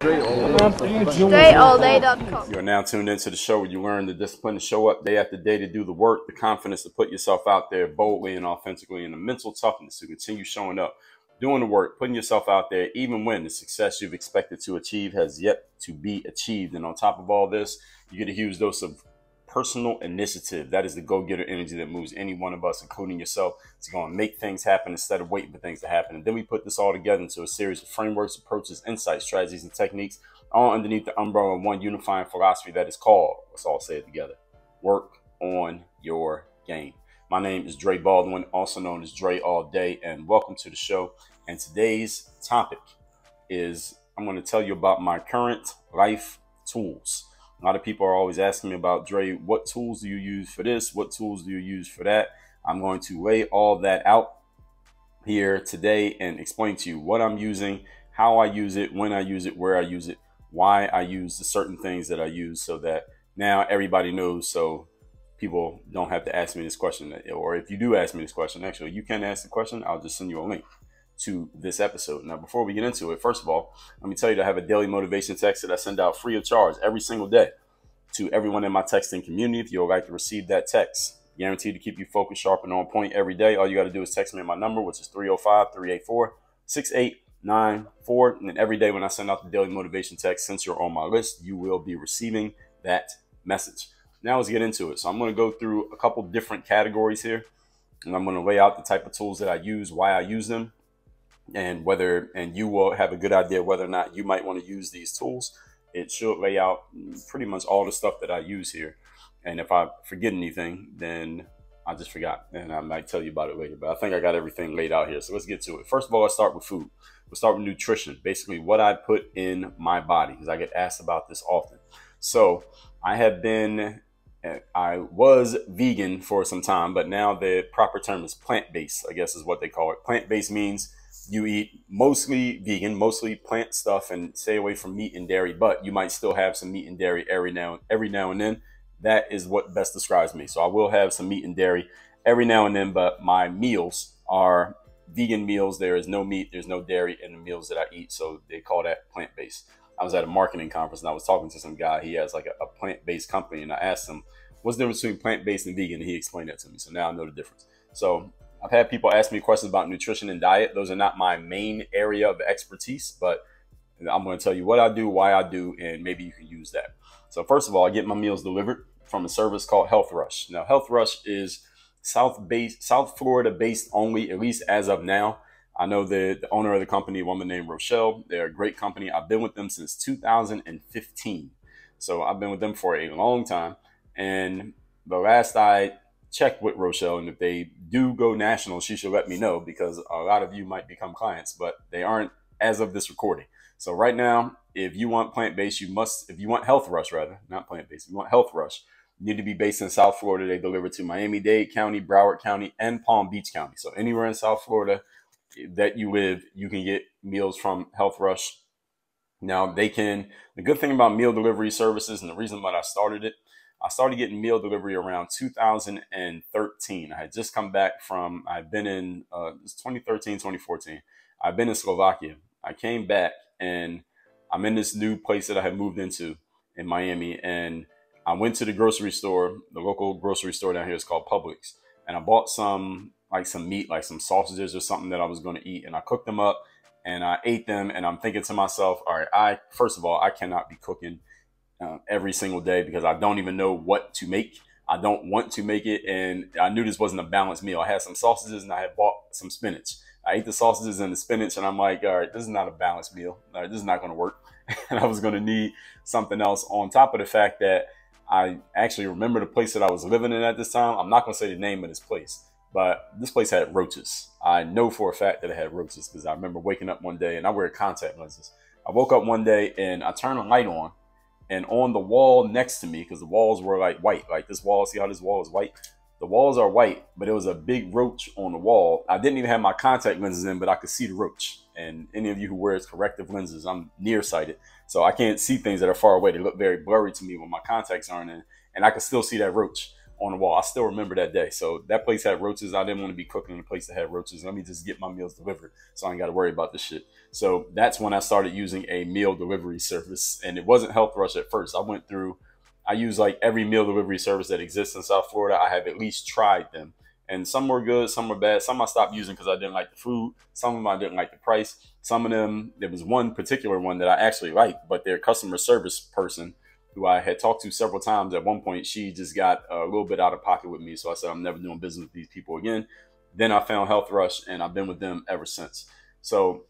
DreAllDay.com. You are now tuned into the show where you learn the discipline to show up day after day to do the work, the confidence to put yourself out there boldly and authentically, and the mental toughness to continue showing up, doing the work, putting yourself out there, even when the success you've expected to achieve has yet to be achieved. And on top of all this, you get a huge dose of personal initiative. That is the go-getter energy that moves any one of us, including yourself, to go and make things happen instead of waiting for things to happen. And then we put this all together into a series of frameworks, approaches, insights, strategies, and techniques, all underneath the umbrella of one unifying philosophy that is called, let's all say it together, work on your game. My name is Dre Baldwin, also known as Dre All Day, and welcome to the show. And today's topic is, I'm going to tell you about my current life tools. A lot of people are always asking me about, Dre, what tools do you use for this? What tools do you use for that? I'm going to lay all that out here today and explain to you what I'm using, how I use it, when I use it, where I use it, why I use the certain things that I use, so that now everybody knows, so people don't have to ask me this question. Or if you do ask me this question, actually, you can ask the question. I'll just send you a link to this episode. Now, before we get into it, first of all, let me tell you that I have a daily motivation text that I send out free of charge every single day to everyone in my texting community. If you would like to receive that text, guaranteed to keep you focused, sharp, and on point every day, all you got to do is text me at my number, which is 305-384-6894. And every day when I send out the daily motivation text, since you're on my list, you will be receiving that message. Now let's get into it. So I'm going to go through a couple different categories here, and I'm going to lay out the type of tools that I use, why I use them, and you will have a good idea whether or not you might want to use these tools. It should lay out pretty much all the stuff that I use here. And if I forget anything, then I just forgot, and I might tell you about it later. But I think I got everything laid out here. So let's get to it. First of all, let's start with food. We'll start with nutrition, basically what I put in my body, because I get asked about this often. So I was vegan for some time, but now the proper term is plant-based, I guess is what they call it. Plant-based means you eat mostly vegan, mostly plant stuff, and stay away from meat and dairy, but you might still have some meat and dairy every now and then. That is what best describes me. So I will have some meat and dairy every now and then, but my meals are vegan meals. There is no meat, there's no dairy in the meals that I eat. So they call that plant-based. I was at a marketing conference and I was talking to some guy. He has like a plant-based company, and I asked him, what's the difference between plant-based and vegan? And he explained that to me. So now I know the difference. So I've had people ask me questions about nutrition and diet. Those are not my main area of expertise, but I'm going to tell you what I do, why I do, and maybe you can use that. So first of all, I get my meals delivered from a service called Health Rush. Now, Health Rush is South Florida based only, at least as of now. I know the owner of the company, a woman named Rochelle. They're a great company. I've been with them since 2015. So I've been with them for a long time. And the last I checked with Rochelle, and if they do go national, she should let me know, because a lot of you might become clients, but they aren't as of this recording. So right now, if you want plant-based, if you want Health Rush, rather, not plant-based, if you want Health Rush, you need to be based in South Florida. They deliver to Miami-Dade County, Broward County, and Palm Beach County. So anywhere in South Florida that you live, you can get meals from Health Rush. Now, the good thing about meal delivery services, and the reason why I started getting meal delivery around 2013. I had just come back I've been in 2013, 2014. I've been in Slovakia. I came back and I'm in this new place that I had moved into in Miami. And I went to the grocery store, the local grocery store down here is called Publix. And I bought some meat, like some sausages or something that I was going to eat. And I cooked them up and I ate them. And I'm thinking to myself, all right, first of all, I cannot be cooking every single day, because I don't even know what to make. I don't want to make it. And I knew this wasn't a balanced meal. I had some sausages and I had bought some spinach. I ate the sausages and the spinach, and I'm like, all right, this is not a balanced meal. All right, this is not going to work. And I was going to need something else on top of the fact that I actually remember the place that I was living in at this time. I'm not going to say the name of this place, but this place had roaches. I know for a fact that it had roaches, because I remember waking up one day, and I wear contact lenses. I woke up one day and I turned a light on, and on the wall next to me, because the walls were like white, like this wall, see how this wall is white? The walls are white, but it was a big roach on the wall. I didn't even have my contact lenses in, but I could see the roach. And any of you who wears corrective lenses, I'm nearsighted, so I can't see things that are far away. They look very blurry to me when my contacts aren't in, and I could still see that roach on the wall. I still remember that day. So that place had roaches. I didn't want to be cooking in a place that had roaches. Let me just get my meals delivered so I ain't got to worry about this shit. So that's when I started using a meal delivery service. And it wasn't Health Rush at first. I use like every meal delivery service that exists in South Florida. I have at least tried them. And some were good, some were bad. Some I stopped using because I didn't like the food. Some of them I didn't like the price. Some of them, there was one particular one that I actually liked, but their customer service person, who I had talked to several times at one point, she just got a little bit out of pocket with me. So I said, I'm never doing business with these people again. Then I found Health Rush, and I've been with them ever since. So,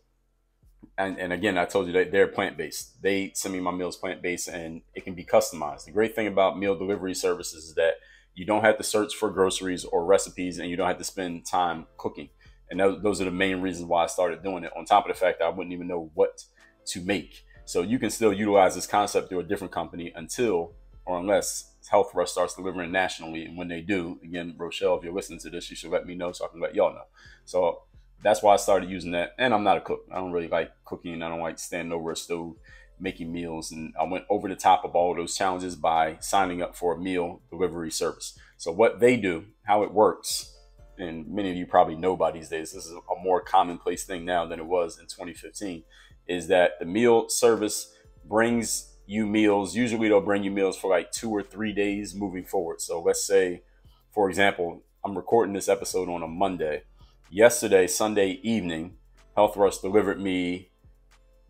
and again, I told you that they're plant-based. They send me my meals plant-based, and it can be customized. The great thing about meal delivery services is that you don't have to search for groceries or recipes, and you don't have to spend time cooking. And those are the main reasons why I started doing it, on top of the fact that I wouldn't even know what to make. So you can still utilize this concept through a different company until or unless Health Rush starts delivering nationally. And when they do, again, Rochelle, if you're listening to this, you should let me know so I can let y'all know. So that's why I started using that. And I'm not a cook. I don't really like cooking. I don't like standing over a stove making meals. And I went over the top of all of those challenges by signing up for a meal delivery service. So what they do, how it works, and many of you probably know by these days, this is a more commonplace thing now than it was in 2015, is that the meal service brings you meals. Usually they'll bring you meals for like 2 or 3 days moving forward. So let's say, for example, I'm recording this episode on a Monday. Yesterday, Sunday evening, Health Rush delivered me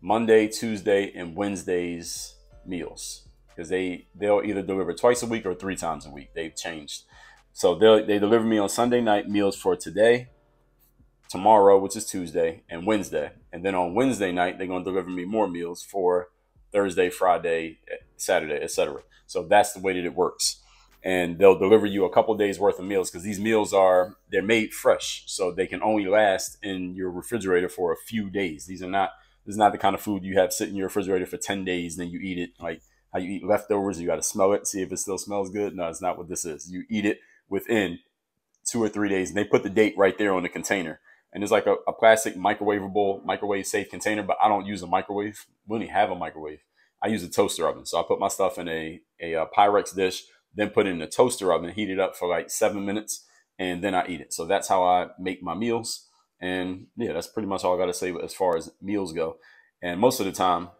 Monday, Tuesday, and Wednesday's meals, because they'll either deliver twice a week or 3 times a week. They've changed. So they deliver me on Sunday night meals for today, tomorrow, which is Tuesday, and Wednesday. And then on Wednesday night, they're going to deliver me more meals for Thursday, Friday, Saturday, etc. So that's the way that it works. And they'll deliver you a couple days worth of meals, because these meals they're made fresh. So they can only last in your refrigerator for a few days. This is not the kind of food you have sit in your refrigerator for 10 days, then you eat it. Like how you eat leftovers, you got to smell it, see if it still smells good. No, it's not what this is. You eat it within 2 or 3 days, and they put the date right there on the container. And it's like a plastic microwave safe container, but I don't use a microwave. We don't even have a microwave. I use a toaster oven. So I put my stuff in a Pyrex dish, then put it in a toaster oven, heat it up for like 7 minutes, and then I eat it. So that's how I make my meals. And yeah, that's pretty much all I got to say as far as meals go. And most of the time,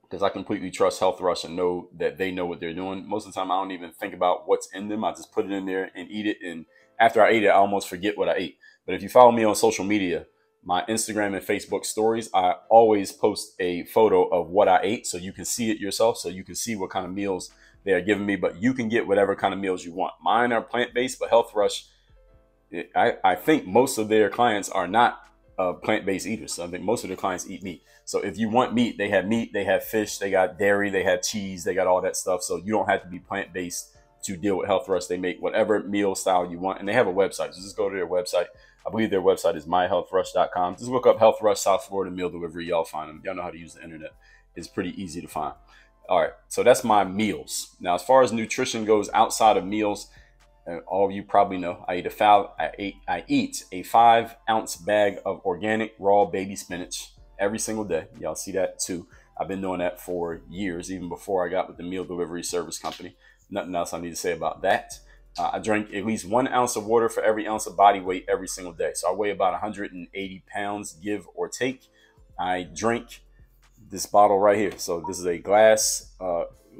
because I completely trust Health Rush and know that they know what they're doing, most of the time I don't even think about what's in them. I just put it in there and eat it. And after I ate it, I almost forget what I ate. But if you follow me on social media, my Instagram and Facebook stories, I always post a photo of what I ate so you can see it yourself, so you can see what kind of meals they are giving me. But you can get whatever kind of meals you want. Mine are plant-based, but Health Rush, I think most of their clients are not plant-based eaters. So I think most of their clients eat meat. So if you want meat, they have fish, they got dairy, they have cheese, they got all that stuff. So you don't have to be plant-based to deal with Health Rush. They make whatever meal style you want, and they have a website. So just go to their website. I believe their website is myhealthrush.com. Just look up Health Rush South Florida meal delivery. Y'all find them. Y'all know how to use the internet. It's pretty easy to find. All right, so that's my meals. Now, as far as nutrition goes outside of meals, all of you probably know I eat a 5-ounce bag of organic raw baby spinach every single day. Y'all see that too. I've been doing that for years, even before I got with the meal delivery service company. Nothing else I need to say about that. I drink at least 1 ounce of water for every ounce of body weight every single day. So I weigh about 180 pounds, give or take. I drink this bottle right here. So this is a glass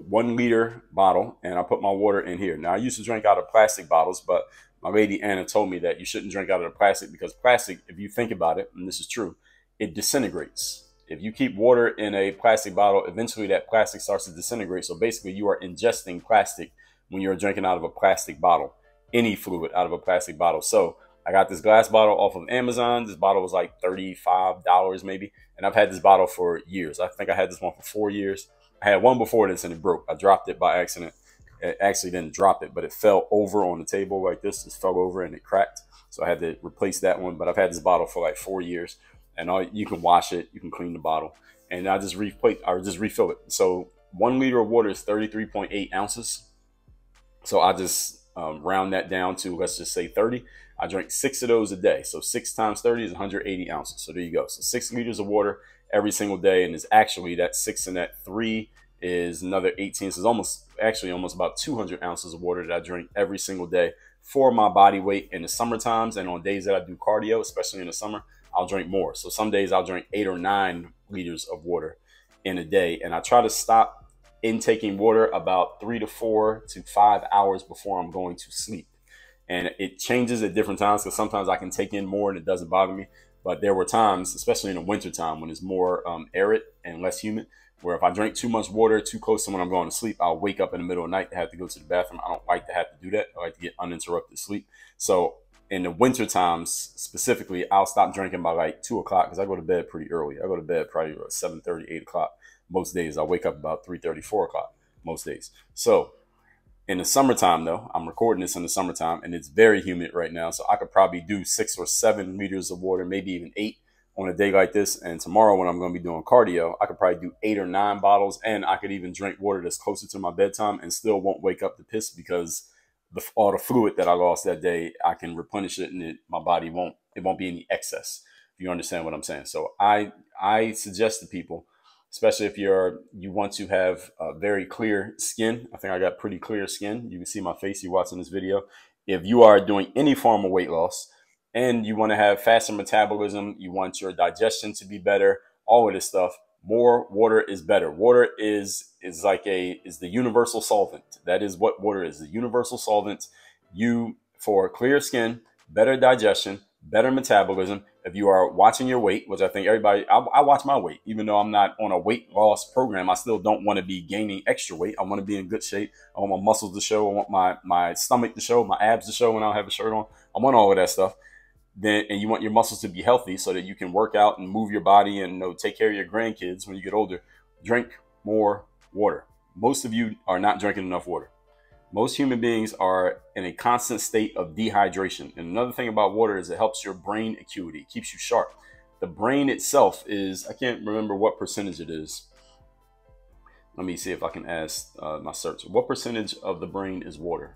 1 liter bottle, and I put my water in here. Now I used to drink out of plastic bottles, but my lady Anna told me that you shouldn't drink out of the plastic, because plastic, if you think about it, and this is true, it disintegrates. If you keep water in a plastic bottle, eventually that plastic starts to disintegrate. So basically you are ingesting plastic when you're drinking out of a plastic bottle, any fluid out of a plastic bottle. So I got this glass bottle off of Amazon. This bottle was like $35 maybe. And I've had this bottle for years. I think I had this one for 4 years. I had one before this and it broke. I dropped it by accident. It actually didn't drop it, but it fell over on the table like this. It fell over and it cracked. So I had to replace that one. But I've had this bottle for like 4 years. And you can wash it. You can clean the bottle. And I just refill it. So 1 liter of water is 33.8 ounces. So I just round that down to, let's just say 30. I drink 6 of those a day. So 6 times 30 is 180 ounces. So there you go. So 6 liters of water every single day. And it's actually that 6 and that 3 is another 18. So it's almost about 200 ounces of water that I drink every single day for my body weight. In the summer times and on days that I do cardio, especially in the summer, I'll drink more. So some days I'll drink 8 or 9 liters of water in a day. And I try to stop intaking water about 3 to 4 to 5 hours before I'm going to sleep. And it changes at different times, because sometimes I can take in more and it doesn't bother me. But there were times, especially in the winter time, when it's more arid and less humid, where if I drink too much water too close to when I'm going to sleep, I'll wake up in the middle of the night to have to go to the bathroom. I don't like to have to do that. I like to get uninterrupted sleep. So in the winter times specifically, I'll stop drinking by like 2 o'clock, because I go to bed pretty early. I go to bed probably 7:30, 8 o'clock most days. I wake up about 3:30, 4 o'clock most days. So in the summertime, though, I'm recording this in the summertime and it's very humid right now. So I could probably do 6 or 7 liters of water, maybe even 8 on a day like this. And tomorrow, when I'm going to be doing cardio, I could probably do 8 or 9 bottles. And I could even drink water that's closer to my bedtime and still won't wake up to piss, because all the fluid that I lost that day, I can replenish it, and my body won't be any excess. If you understand what I'm saying. So I suggest to people, especially if you want to have very clear skin. I think I got pretty clear skin. You can see my face. You're watching this video. If you are doing any form of weight loss and you want to have faster metabolism, you want your digestion to be better, all of this stuff, more water is better. Water is the universal solvent. That is what water is, the universal solvent. For clear skin, better digestion, better metabolism. If you are watching your weight, which I think everybody, I watch my weight, even though I'm not on a weight loss program, I still don't want to be gaining extra weight. I want to be in good shape. I want my muscles to show. I want my stomach to show, my abs to show when I don't have a shirt on. I want all of that stuff. And you want your muscles to be healthy so that you can work out and move your body and take care of your grandkids when you get older. Drink more water. Most of you are not drinking enough water. Most human beings are in a constant state of dehydration. And another thing about water is it helps your brain acuity. It keeps you sharp. The brain itself is, I can't remember what percentage it is. Let me see if I can ask my search. What percentage of the brain is water?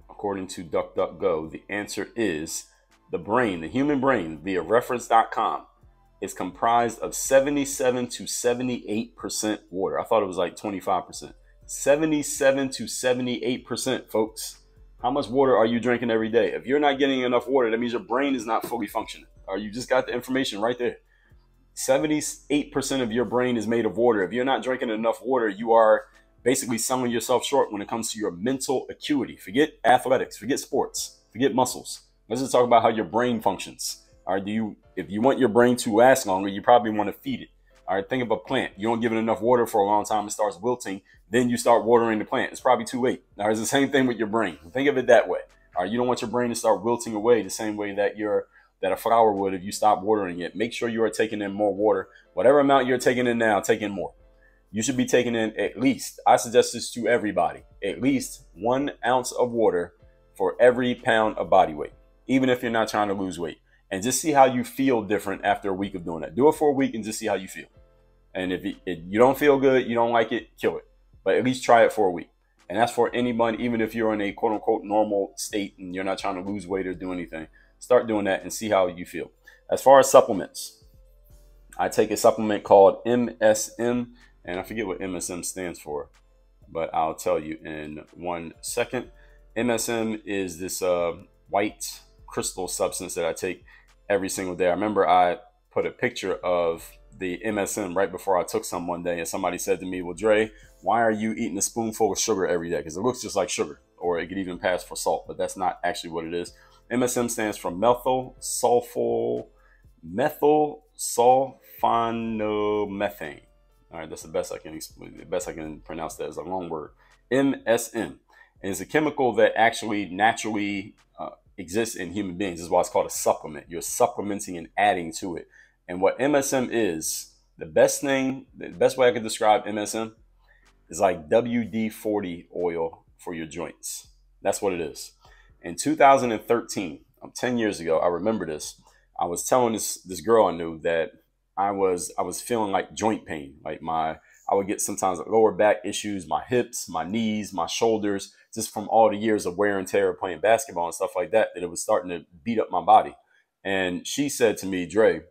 According to DuckDuckGo, the answer is the brain, the human brain, via reference.com, is comprised of 77 to 78% water. I thought it was like 25%. 77 to 78%, folks. How much water are you drinking every day? If you're not getting enough water, that means your brain is not fully functioning. Or you just got the information right there. 78% of your brain is made of water. If you're not drinking enough water, you are basically selling yourself short when it comes to your mental acuity. Forget athletics, forget sports, forget muscles. Let's just talk about how your brain functions. All right, if you want your brain to last longer, you probably want to feed it. All right, think of a plant. You don't give it enough water for a long time, it starts wilting. Then you start watering the plant. It's probably too late. Now, it's the same thing with your brain. Think of it that way. All right, you don't want your brain to start wilting away the same way that a flower would if you stop watering it. Make sure you are taking in more water. Whatever amount you're taking in now, take in more. You should be taking in at least, I suggest this to everybody, at least 1 ounce of water for every pound of body weight, even if you're not trying to lose weight. And just see how you feel different after a week of doing that. Do it for a week and just see how you feel. And if you don't feel good, you don't like it, kill it. But at least try it for a week. And that's for anybody, even if you're in a quote unquote normal state and you're not trying to lose weight or do anything. Start doing that and see how you feel. As far as supplements, I take a supplement called MSM. And I forget what MSM stands for, but I'll tell you in 1 second. MSM is this white crystal substance that I take every single day. I remember I put a picture of the MSM right before I took some one day, and somebody said to me, well, Dre, why are you eating a spoonful of sugar every day? Because it looks just like sugar, or it could even pass for salt, but that's not actually what it is. MSM stands for methyl sulfonomethane. All right, that's the best I can explain. The best I can pronounce that is a long word. MSM. And it's a chemical that actually naturally exists in human beings. This is why it's called a supplement. You're supplementing and adding to it. And what MSM is, the best way I could describe MSM is like WD-40 oil for your joints. That's what it is. In 2013, 10 years ago, I remember this. I was telling this girl I knew that I was feeling like joint pain. Like I would get sometimes lower back issues, my hips, my knees, my shoulders, just from all the years of wear and tear playing basketball and stuff like that, that it was starting to beat up my body. And she said to me, Dre,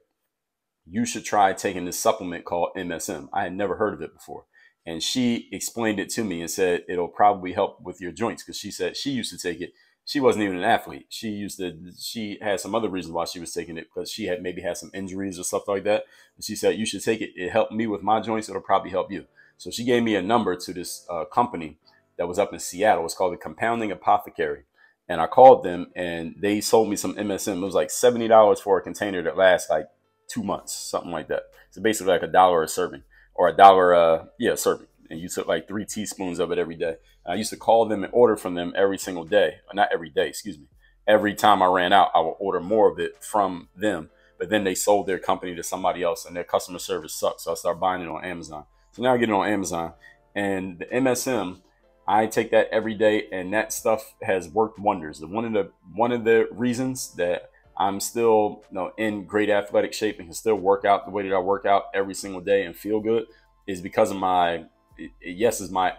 you should try taking this supplement called MSM. I had never heard of it before. And she explained it to me and said, it'll probably help with your joints. Cause she said she used to take it. She wasn't even an athlete. She had some other reasons why she was taking it, because she had maybe had some injuries or stuff like that. And she said, you should take it. It helped me with my joints. It'll probably help you. So she gave me a number to this company that was up in Seattle. It's called the Compounding Apothecary. And I called them and they sold me some MSM. It was like $70 for a container that lasts like 2 months, something like that. So basically like $1 a serving, or $1, serving. And you took like 3 teaspoons of it every day. And I used to call them and order from them every single day. Not every day, excuse me. Every time I ran out, I would order more of it from them. But then they sold their company to somebody else and their customer service sucked. So I started buying it on Amazon. So now I get it on Amazon. And the MSM, I take that every day, and that stuff has worked wonders. And one of the reasons that I'm still in great athletic shape and can still work out the way that I work out every single day and feel good is because of my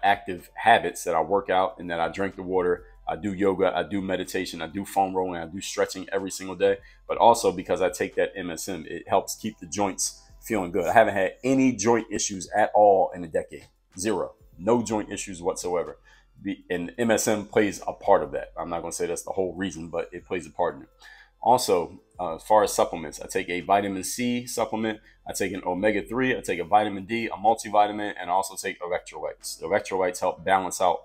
active habits, that I work out and that I drink the water. I do yoga, I do meditation, I do foam rolling, I do stretching every single day. But also because I take that MSM, it helps keep the joints feeling good. I haven't had any joint issues at all in a decade. Zero. No joint issues whatsoever. And MSM plays a part of that. I'm not going to say that's the whole reason, but it plays a part in it. Also, as far as supplements, I take a vitamin C supplement. I take an omega-3. I take a vitamin D, a multivitamin, and I also take electrolytes. The electrolytes help balance out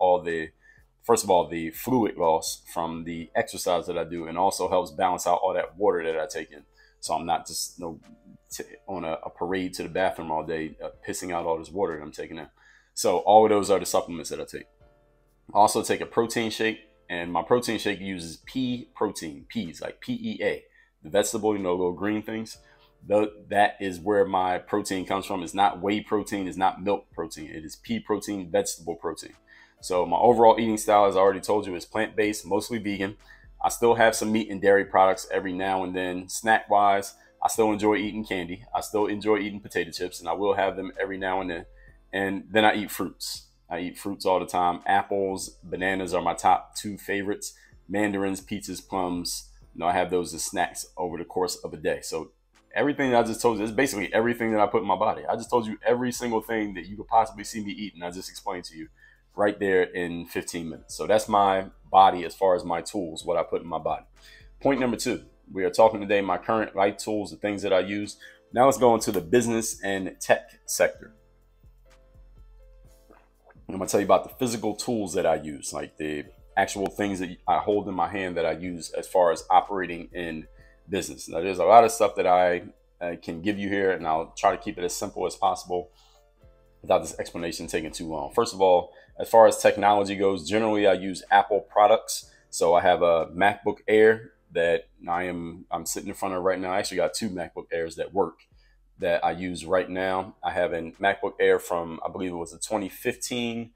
first of all, the fluid loss from the exercise that I do, and also helps balance out all that water that I take in. So I'm not just on a parade to the bathroom all day, pissing out all this water that I'm taking in. So all of those are the supplements that I take. I also take a protein shake, and my protein shake uses pea protein, peas, like PEA, the vegetable, little green things. That is where my protein comes from. It's not whey protein, it's not milk protein. It is pea protein, vegetable protein. So my overall eating style, as I already told you, is plant-based, mostly vegan. I still have some meat and dairy products every now and then. Snack-wise, I still enjoy eating candy. I still enjoy eating potato chips, and I will have them every now and then. And then I eat fruits. I eat fruits all the time. Apples, bananas are my top 2 favorites. Mandarins, peaches, plums. I have those as snacks over the course of a day. So everything that I just told you is basically everything that I put in my body. I just told you every single thing that you could possibly see me eat, and I just explained to you right there in 15 minutes. So that's my body as far as my tools, what I put in my body. Point number 2, we are talking today my current life tools, the things that I use. Now let's go into the business and tech sector. I'm going to tell you about the physical tools that I use, like the actual things that I hold in my hand that I use as far as operating in business. Now, there's a lot of stuff that I can give you here, and I'll try to keep it as simple as possible without this explanation taking too long. First of all, as far as technology goes, generally I use Apple products. So I have a MacBook Air that I'm sitting in front of right now. I actually got 2 MacBook Airs that work that I use right now. I have a MacBook Air from, I believe it was a 2015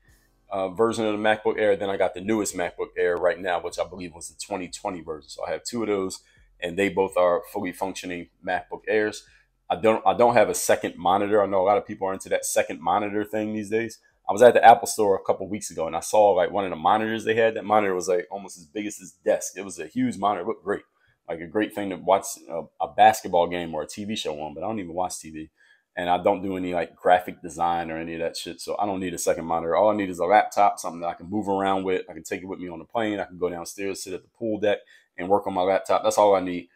version of the MacBook Air. Then I got the newest MacBook Air right now, which I believe was the 2020 version. So I have 2 of those, and they both are fully functioning MacBook Airs. I don't have a second monitor. I know a lot of people are into that second monitor thing these days. I was at the Apple store a couple weeks ago, and I saw like one of the monitors they had. That monitor was like almost as big as this desk. It was a huge monitor. It looked great. Like a great thing to watch a basketball game or a TV show on, but I don't even watch TV. And I don't do any like graphic design or any of that shit. So I don't need a second monitor. All I need is a laptop, something that I can move around with. I can take it with me on the plane. I can go downstairs, sit at the pool deck, and work on my laptop. That's all I need.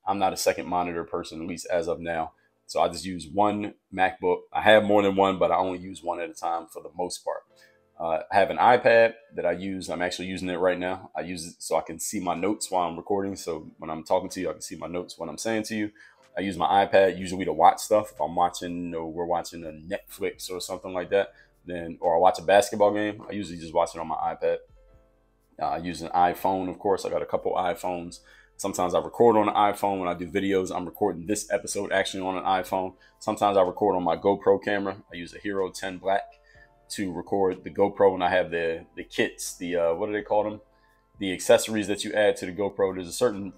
I'm not a second monitor person, at least as of now. So I just use one MacBook. I have more than one, but I only use one at a time for the most part. I have an iPad that I use. I'm actually using it right now. I use it so I can see my notes while I'm recording. So when I'm talking to you, I can see my notes, what I'm saying to you. I use my iPad usually to watch stuff. If I'm watching, we're watching a Netflix or something like that, or I watch a basketball game, I usually just watch it on my iPad. I use an iPhone, of course. I got a couple iPhones. Sometimes I record on an iPhone when I do videos. I'm recording this episode actually on an iPhone. Sometimes I record on my GoPro camera. I use a Hero 10 Black to record the GoPro, and I have the kits, what do they call them? The accessories that you add to the GoPro. There's a certain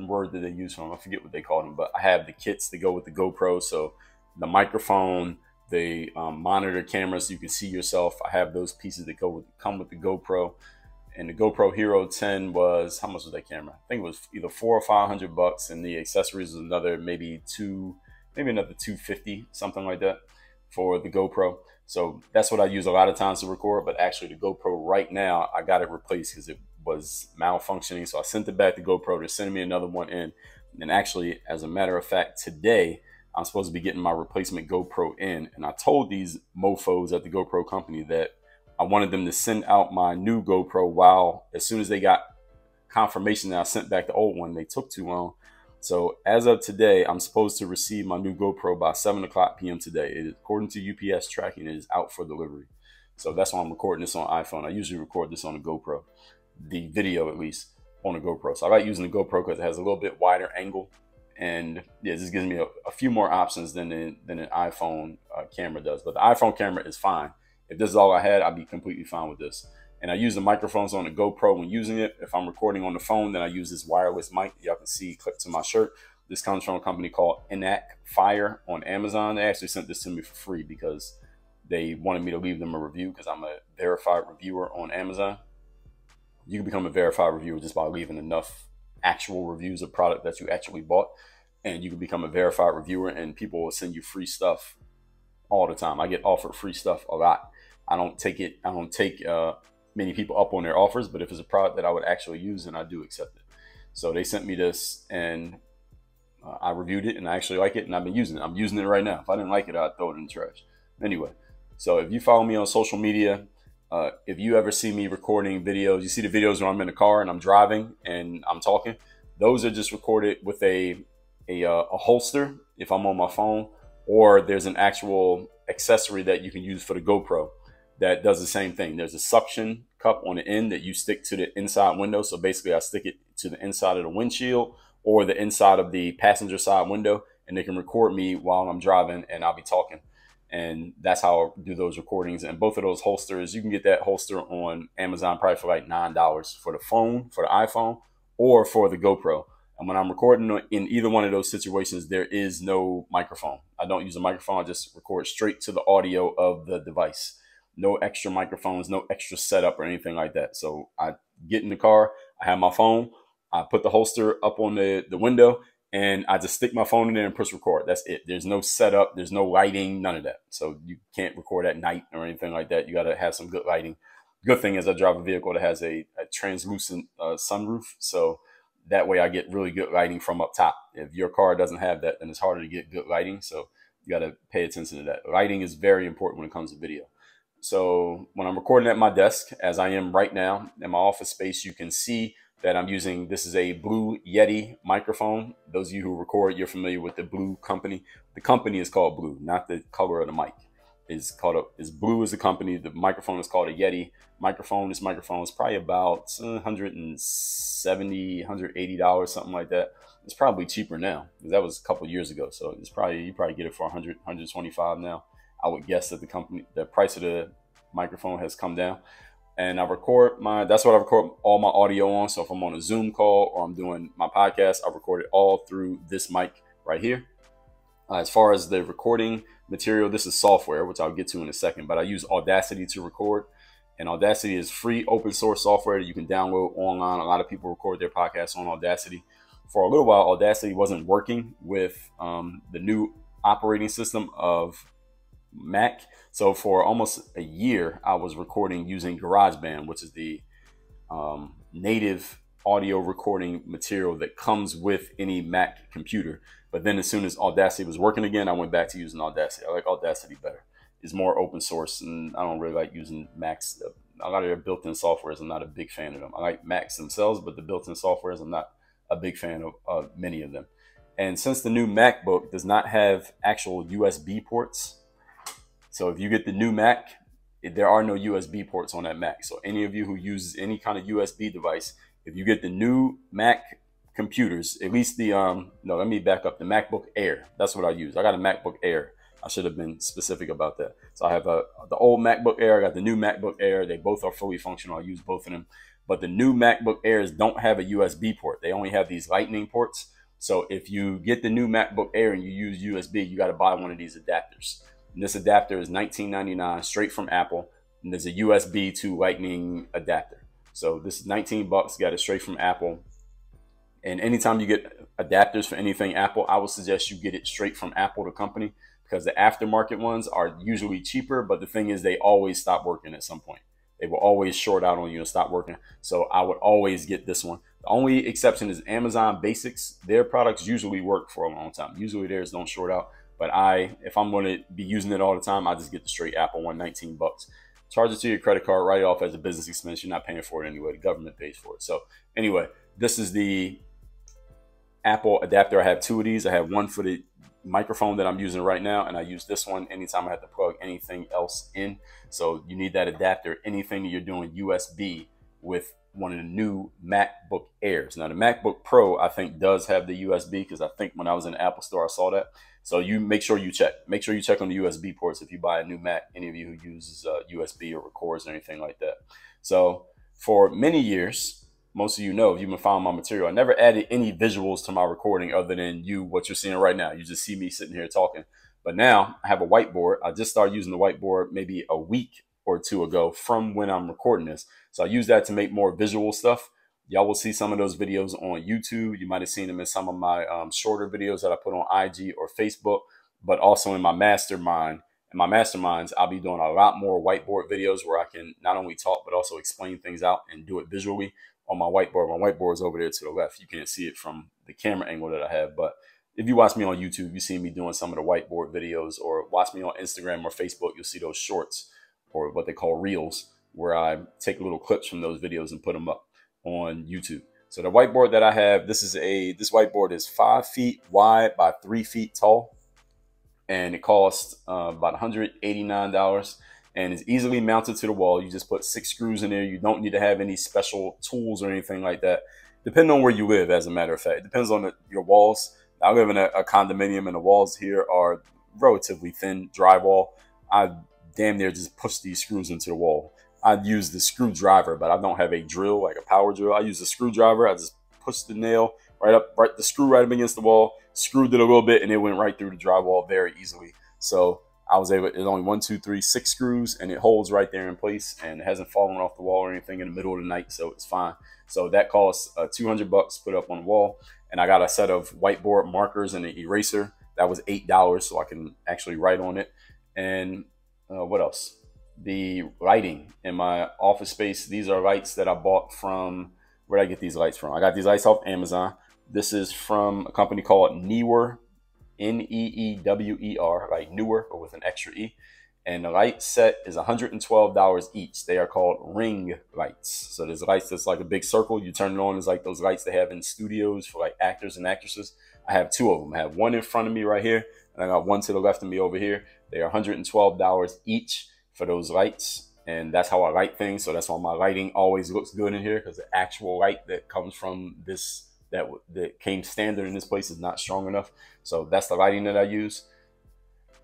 word that they use for them. I forget what they call them, but I have the kits that go with the GoPro. So the microphone, the monitor camera so you can see yourself. I have those pieces that come with the GoPro. And the GoPro Hero 10 was, how much was that camera? I think it was either $400 or $500, and the accessories was another maybe $200 maybe another 250, something like that for the GoPro. So that's what I use a lot of times to record. But actually the GoPro right now, I got it replaced because it was malfunctioning. So I sent it back to GoPro. They're sending me another one in. And actually, as a matter of fact, today I'm supposed to be getting my replacement GoPro in. And I told these mofos at the GoPro company that I wanted them to send out my new GoPro as soon as they got confirmation that I sent back the old one. They took too long. So as of today, I'm supposed to receive my new GoPro by 7:00 p.m. today. It is, according to UPS tracking, it is out for delivery. So that's why I'm recording this on iPhone. I usually record this on a GoPro, the video at least on a GoPro. So I like using the GoPro because it has a little bit wider angle, and yeah, this gives me a few more options than an iPhone camera does. But the iPhone camera is fine. If this is all I had, I'd be completely fine with this. And I use the microphones on the GoPro when using it. If I'm recording on the phone, then I use this wireless mic. Y'all can see clipped to my shirt. This comes from a company called Enac Fire on Amazon. They actually sent this to me for free because they wanted me to leave them a review because I'm a verified reviewer on Amazon. You can become a verified reviewer just by leaving enough actual reviews of product that you actually bought. And you can become a verified reviewer, and people will send you free stuff all the time. I get offered free stuff a lot. I don't take many people up on their offers, but if it's a product that I would actually use, then I do accept it. So they sent me this, and I reviewed it, and I actually like it, and I've been using it. I'm using it right now. If I didn't like it, I'd throw it in the trash. Anyway, so if you follow me on social media, if you ever see me recording videos, you see the videos where I'm in the car and I'm driving and I'm talking, those are just recorded with a holster if I'm on my phone, or there's an actual accessory that you can use for the GoPro that does the same thing. There's a suction cup on the end that you stick to the inside window. So basically I stick it to the inside of the windshield or the inside of the passenger side window, and they can record me while I'm driving and I'll be talking. And that's how I do those recordings. And both of those holsters, you can get that holster on Amazon probably for like $9 for the phone, for the iPhone, or for the GoPro. And when I'm recording in either one of those situations, there is no microphone. I don't use a microphone. I just record straight to the audio of the device. No extra microphones, no extra setup or anything like that. So I get in the car, I have my phone, I put the holster up on the window, and I just stick my phone in there and push record. That's it. There's no setup, there's no lighting, none of that. So you can't record at night or anything like that. You got to have some good lighting. Good thing is I drive a vehicle that has a translucent sunroof. So that way I get really good lighting from up top. If your car doesn't have that, then it's harder to get good lighting. So you got to pay attention to that. Lighting is very important when it comes to video. So when I'm recording at my desk, as I am right now in my office space, you can see that I'm using, this is a Blue Yeti microphone. Those of you who record, you're familiar with the Blue company. The company is called Blue, not the color of the mic. Is Blue is the company. The microphone is called a Yeti microphone. This microphone is probably about $170, $180, something like that. It's probably cheaper now because that was a couple of years ago. So it's probably, you probably get it for $100, $125 now. I would guess that the price of the microphone has come down. And that's what I record all my audio on. So if I'm on a Zoom call or I'm doing my podcast, I record it all through this mic right here. As far as the recording material, this is software, which I'll get to in a second, but I use Audacity to record. And Audacity is free open source software that you can download online. A lot of people record their podcasts on Audacity. For a little while, Audacity wasn't working with the new operating system of Mac. So for almost a year, I was recording using GarageBand, which is the native audio recording material that comes with any Mac computer. But then as soon as Audacity was working again, I went back to using Audacity. I like Audacity better. It's more open source, and I don't really like using Macs. A lot of their built-in softwares, I'm not a big fan of them. I like Macs themselves, but the built-in softwares, I'm not a big fan of many of them. And since the new MacBook does not have actual USB ports, so if you get the new Mac, there are no USB ports on that Mac. So any of you who uses any kind of USB device, if you get the new Mac computers, at least let me back up, the MacBook Air. That's what I use. I got a MacBook Air. I should have been specific about that. So I have the old MacBook Air. I got the new MacBook Air. They both are fully functional. I use both of them. But the new MacBook Airs don't have a USB port. They only have these Lightning ports. So if you get the new MacBook Air and you use USB, you got to buy one of these adapters. And this adapter is $19.99 straight from Apple. And there's a USB to Lightning adapter. So this is $19, got it straight from Apple. And anytime you get adapters for anything Apple, I would suggest you get it straight from Apple, the company, because the aftermarket ones are usually cheaper. But the thing is, they always stop working at some point. They will always short out on you and stop working. So I would always get this one. The only exception is Amazon Basics. Their products usually work for a long time. Usually theirs don't short out. But if I'm going to be using it all the time, I just get the straight Apple one, 19 bucks. Charge it to your credit card, write it off as a business expense. You're not paying for it anyway. The government pays for it. So anyway, this is the Apple adapter. I have two of these. I have one for the microphone that I'm using right now, and I use this one anytime I have to plug anything else in. So you need that adapter, anything that you're doing USB with one of the new MacBook Airs. Now the MacBook Pro, I think, does have the USB, because I think when I was in the Apple store, I saw that. So you make sure you check. Make sure you check on the USB ports if you buy a new Mac, any of you who uses USB or records or anything like that. So for many years, most of you know, if you've been following my material, I never added any visuals to my recording other than what you're seeing right now. You just see me sitting here talking. But now I have a whiteboard. I just started using the whiteboard maybe a week or two ago from when I'm recording this. So I use that to make more visual stuff. Y'all will see some of those videos on YouTube. You might have seen them in some of my shorter videos that I put on IG or Facebook, but also in my mastermind. In my masterminds, I'll be doing a lot more whiteboard videos where I can not only talk, but also explain things out and do it visually on my whiteboard. My whiteboard is over there to the left. You can't see it from the camera angle that I have, but if you watch me on YouTube, you see me doing some of the whiteboard videos, or watch me on Instagram or Facebook, you'll see those shorts, or what they call reels, where I take little clips from those videos and put them up on YouTube. So the whiteboard that I have, this whiteboard is 5 feet wide by 3 feet tall, and it costs about $189, and is easily mounted to the wall. You just put 6 screws in there. You don't need to have any special tools or anything like that, depending on where you live. As a matter of fact, it depends on your walls. I live in a condominium, and the walls here are relatively thin drywall. I damn near just push these screws into the wall. I use the screwdriver, but I don't have a drill, like a power drill. I use a screwdriver. I just push the nail the screw right up against the wall, screwed it a little bit, and it went right through the drywall very easily. So I was able, it's only 1, 2, 3, 6 screws, and it holds right there in place, and it hasn't fallen off the wall or anything in the middle of the night, so it's fine. So that costs $200 put up on the wall. And I got a set of whiteboard markers and an eraser. That was $8, so I can actually write on it. And what else? The lighting in my office space. These are lights that I bought from, where did I get these lights from? I got these lights off Amazon. This is from a company called Neewer, Neewer, like newer, but with an extra E. And the light set is $112 each. They are called ring lights. So there's lights that's like a big circle. You turn it on. It's like those lights they have in studios for like actors and actresses. I have 2 of them. I have one in front of me right here, and I got one to the left of me over here. They are $112 each for those lights. And that's how I light things. So that's why my lighting always looks good in here, because the actual light that comes from this, that came standard in this place, is not strong enough. So that's the lighting that I use.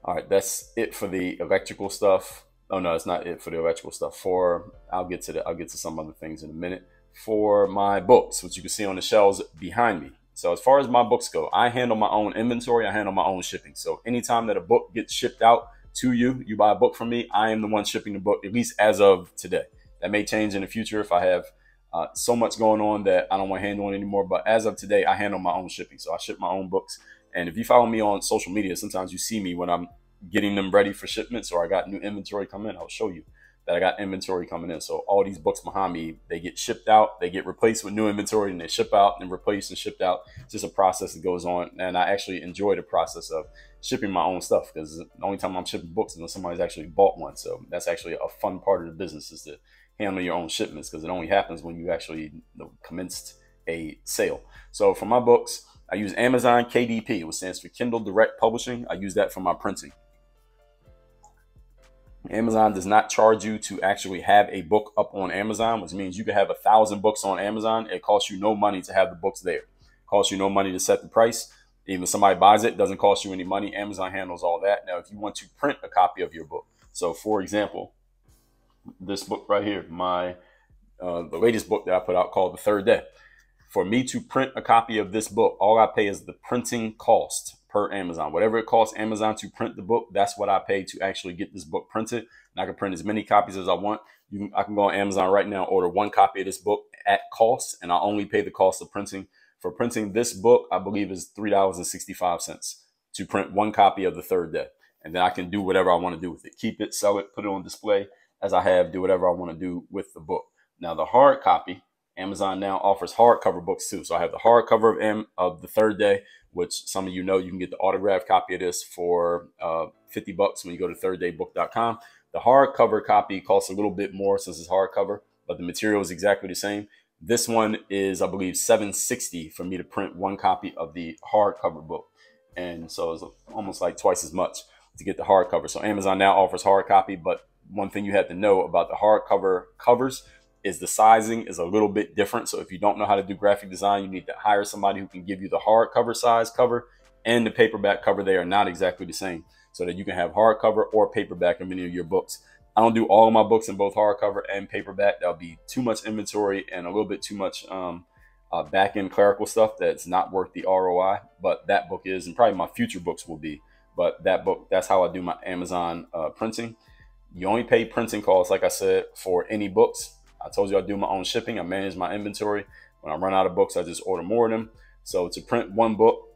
All right, that's it for the electrical stuff. Oh no, it's not it for the electrical stuff. I'll get to some other things in a minute. For my books, which you can see on the shelves behind me. So as far as my books go, I handle my own inventory. I handle my own shipping. So anytime that a book gets shipped out to you, you buy a book from me, I am the one shipping the book, at least as of today. That may change in the future if I have so much going on that I don't want to handle it anymore. But as of today, I handle my own shipping. So I ship my own books. And if you follow me on social media, sometimes you see me when I'm getting them ready for shipments, or I got new inventory coming in. I'll show you that I got inventory coming in. So all these books behind me, they get shipped out, they get replaced with new inventory, and they ship out and replaced and shipped out. It's just a process that goes on. And I actually enjoy the process of shipping my own stuff, because the only time I'm shipping books is when somebody's actually bought one. So that's actually a fun part of the business, is to handle your own shipments, because it only happens when you actually commenced a sale. So for my books, I use Amazon KDP, which stands for Kindle Direct Publishing. I use that for my printing. Amazon does not charge you to actually have a book up on Amazon, which means you can have 1,000 books on Amazon. It costs you no money to have the books there. It costs you no money to set the price. Even if somebody buys it, it doesn't cost you any money. Amazon handles all that. Now, if you want to print a copy of your book, so for example, this book right here, the latest book that I put out called The Third Day. For me to print a copy of this book, all I pay is the printing cost per Amazon. Whatever it costs Amazon to print the book, that's what I pay to actually get this book printed. And I can print as many copies as I want. I can go on Amazon right now, order 1 copy of this book at cost, and I only pay the cost of printing For printing this book, I believe is $3.65 to print one copy of the third day. And then I can do whatever I want to do with it. Keep it, sell it, put it on display as I have, do whatever I want to do with the book. Now, the hard copy, Amazon now offers hardcover books too. So I have the hardcover of the third day, which some of you know, you can get the autographed copy of this for $50 when you go to thirddaybook.com. The hardcover copy costs a little bit more since it's hardcover, but the material is exactly the same. This one is, I believe, $7.60 for me to print one copy of the hardcover book. And so it's almost like twice as much to get the hardcover. So Amazon now offers hard copy, but one thing you have to know about the hardcover covers is the sizing is a little bit different. So if you don't know how to do graphic design, you need to hire somebody who can give you the hardcover size cover and the paperback cover. They are not exactly the same, so that you can have hardcover or paperback in many of your books. I don't do all of my books in both hardcover and paperback. That'll be too much inventory and a little bit too much back-end clerical stuff that's not worth the ROI. But that book is, and probably my future books will be. But that book, that's how I do my Amazon printing. You only pay printing costs, like I said, for any books. I told you I do my own shipping. I manage my inventory. When I run out of books, I just order more of them. So to print one book,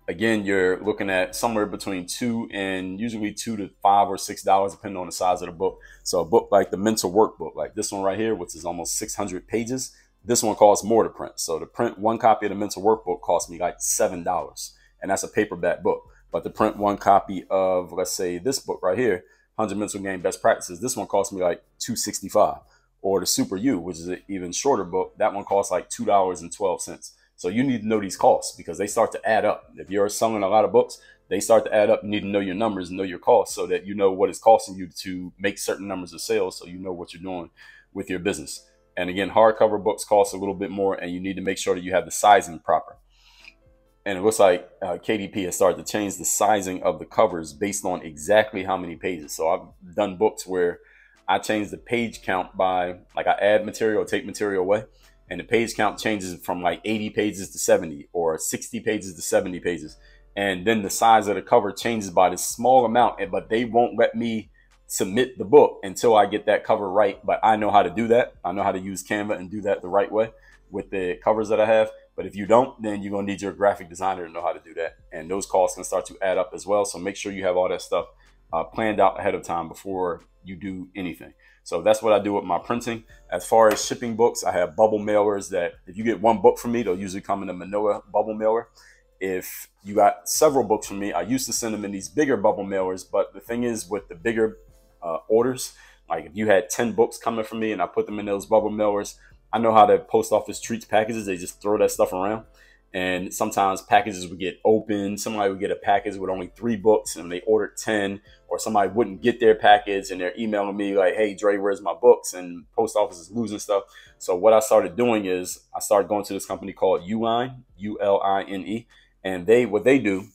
again, you're looking at somewhere between $2 and usually $2 to $5 or $6, depending on the size of the book. So a book like the mental workbook, like this one right here, which is almost 600 pages, this one costs more to print. So to print one copy of the mental workbook cost me like $7, and that's a paperback book. But to print one copy of, let's say, this book right here, 100 Mental Game Best Practices, this one cost me like $2.65. Or the Super You, which is an even shorter book, that one costs like $2.12. So you need to know these costs because they start to add up. If you're selling a lot of books, they start to add up. You need to know your numbers and know your costs so that you know what it's costing you to make certain numbers of sales, so you know what you're doing with your business. And again, hardcover books cost a little bit more, and you need to make sure that you have the sizing proper. And it looks like KDP has started to change the sizing of the covers based on exactly how many pages. So I've done books where I change the page count by, like, I add material or take material away, and the page count changes from like 80 pages to 70 or 60 pages to 70 pages. And then the size of the cover changes by this small amount, but they won't let me submit the book until I get that cover right. But I know how to do that. I know how to use Canva and do that the right way with the covers that I have. But if you don't, then you're going to need your graphic designer to know how to do that. And those costs can start to add up as well. So make sure you have all that stuff planned out ahead of time before you do anything. So that's what I do with my printing. As far as shipping books, I have bubble mailers that if you get one book from me, they'll usually come in a manila bubble mailer. If you got several books from me, I used to send them in these bigger bubble mailers. But the thing is, with the bigger orders, like if you had 10 books coming from me and I put them in those bubble mailers, I know how the post office treats packages. They just throw that stuff around. And sometimes packages would get opened. Somebody would get a package with only 3 books and they ordered 10, or somebody wouldn't get their package and they're emailing me like, hey, Dre, where's my books? And post office is losing stuff. So what I started doing is I started going to this company called Uline, U-L-I-N-E. And what they do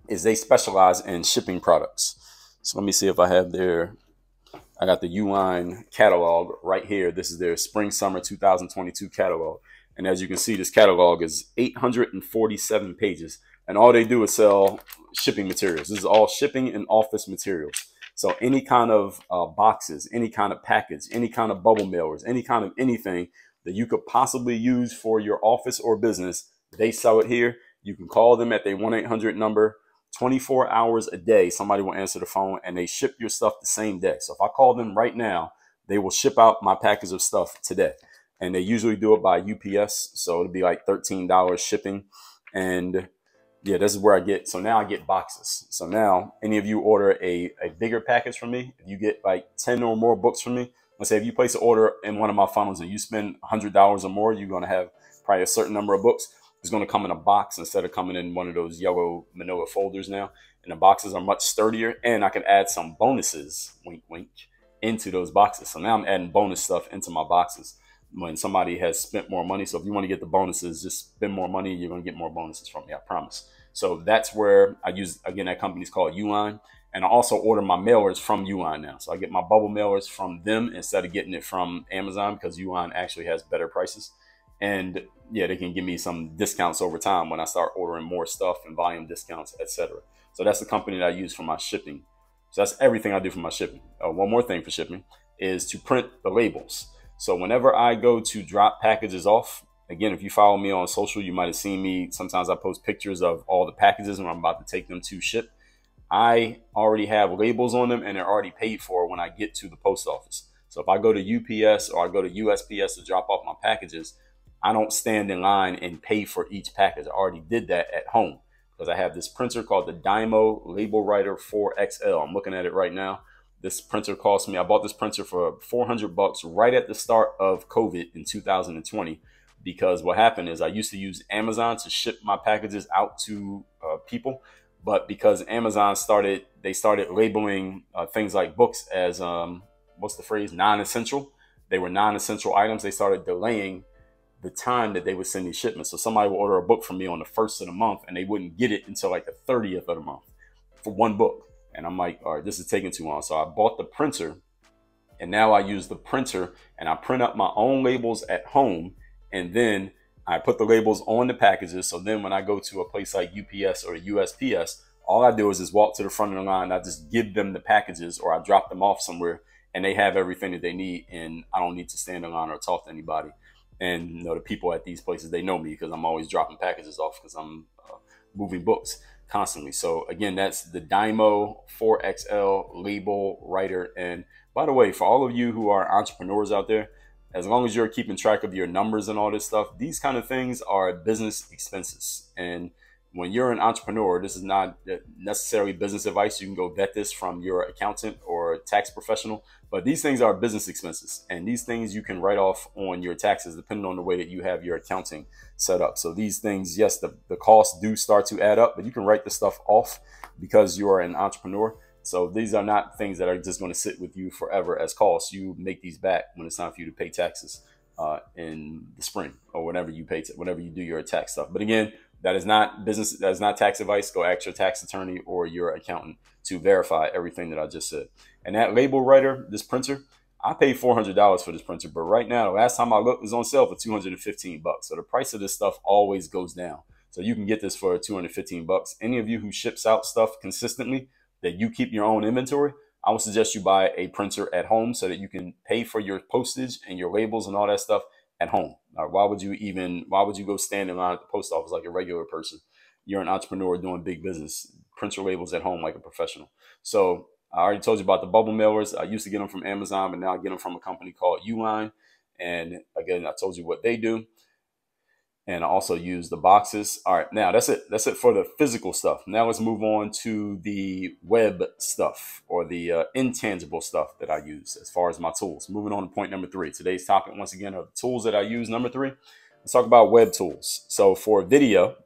is they specialize in shipping products. So let me see if I have I got the Uline catalog right here. This is their spring summer 2022 catalog. And as you can see, this catalog is 847 pages. And all they do is sell shipping materials. This is all shipping and office materials. So any kind of boxes, any kind of package, any kind of bubble mailers, any kind of anything that you could possibly use for your office or business, they sell it here. You can call them at their 1-800 number. 24 hours a day, somebody will answer the phone and they ship your stuff the same day. So if I call them right now, they will ship out my package of stuff today. And they usually do it by UPS. So it'll be like $13 shipping. And yeah, this is where I get. So now I get boxes. So now any of you order a bigger package from me, if you get like 10 or more books from me, let's say if you place an order in one of my funnels and you spend $100 or more, you're going to have probably a certain number of books. It's going to come in a box instead of coming in one of those yellow manila folders now. And the boxes are much sturdier. And I can add some bonuses, wink, wink, into those boxes. So now I'm adding bonus stuff into my boxes when somebody has spent more money. So if you want to get the bonuses, just spend more money. You're going to get more bonuses from me, I promise. So that's where I use, again, that company's called Uline. And I also order my mailers from Uline now. So I get my bubble mailers from them instead of getting it from Amazon, because Uline actually has better prices. And yeah, they can give me some discounts over time when I start ordering more stuff and volume discounts, etc. So that's the company that I use for my shipping. So that's everything I do for my shipping. One more thing for shipping is to print the labels. So whenever I go to drop packages off, Again, if you follow me on social, you might have seen me. Sometimes I post pictures of all the packages when I'm about to take them to ship. I already have labels on them and they're already paid for when I get to the post office. So if I go to UPS or I go to USPS to drop off my packages, I don't stand in line and pay for each package. I already did that at home because I have this printer called the Dymo Label Writer 4XL. I'm looking at it right now. This printer cost me, I bought this printer for $400 right at the start of COVID in 2020. Because what happened is I used to use Amazon to ship my packages out to people. But because Amazon started labeling things like books as, what's the phrase, non-essential. They were non-essential items. They started delaying the time that they would send these shipments. So somebody would order a book from me on the 1st of the month and they wouldn't get it until like the 30th of the month for one book. And I'm like, all right, this is taking too long. So I bought the printer and now I use the printer and I print up my own labels at home. And then I put the labels on the packages. So then when I go to a place like UPS or USPS, all I do is just walk to the front of the line. I just give them the packages or I drop them off somewhere and they have everything that they need. And I don't need to stand in line or talk to anybody. And you know, the people at these places, they know me because I'm always dropping packages off because I'm moving books constantly. So again, that's the Dymo 4XL Label Writer. And by the way, for all of you who are entrepreneurs out there, as long as you're keeping track of your numbers and all this stuff, these kind of things are business expenses. And when you're an entrepreneur, this is not necessarily business advice. You can go vet this from your accountant or tax professional, but these things are business expenses. And these things you can write off on your taxes depending on the way that you have your accounting set up. So these things, yes, the costs do start to add up, but you can write this stuff off because you are an entrepreneur. So these are not things that are just going to sit with you forever as costs. You make these back when it's time for you to pay taxes in the spring or whenever you whenever you do your tax stuff. But again, that is not business. That is not tax advice. Go ask your tax attorney or your accountant to verify everything that I just said. And that label writer, this printer, I paid $400 for this printer, but right now, the last time I looked, it was on sale for $215. So the price of this stuff always goes down. So you can get this for $215. Any of you who ships out stuff consistently, that you keep your own inventory, I would suggest you buy a printer at home so that you can pay for your postage and your labels and all that stuff at home. Why would you go stand in line at the post office like a regular person? You're an entrepreneur doing big business. Print your labels at home like a professional. So I already told you about the bubble mailers. I used to get them from Amazon, but now I get them from a company called Uline. And again, I told you what they do. And I also use the boxes. All right, now that's it. That's it for the physical stuff. Now let's move on to the web stuff or the intangible stuff that I use as far as my tools. Moving on to point number 3. Today's topic, once again, are the tools that I use. Number 3, let's talk about web tools. So for video,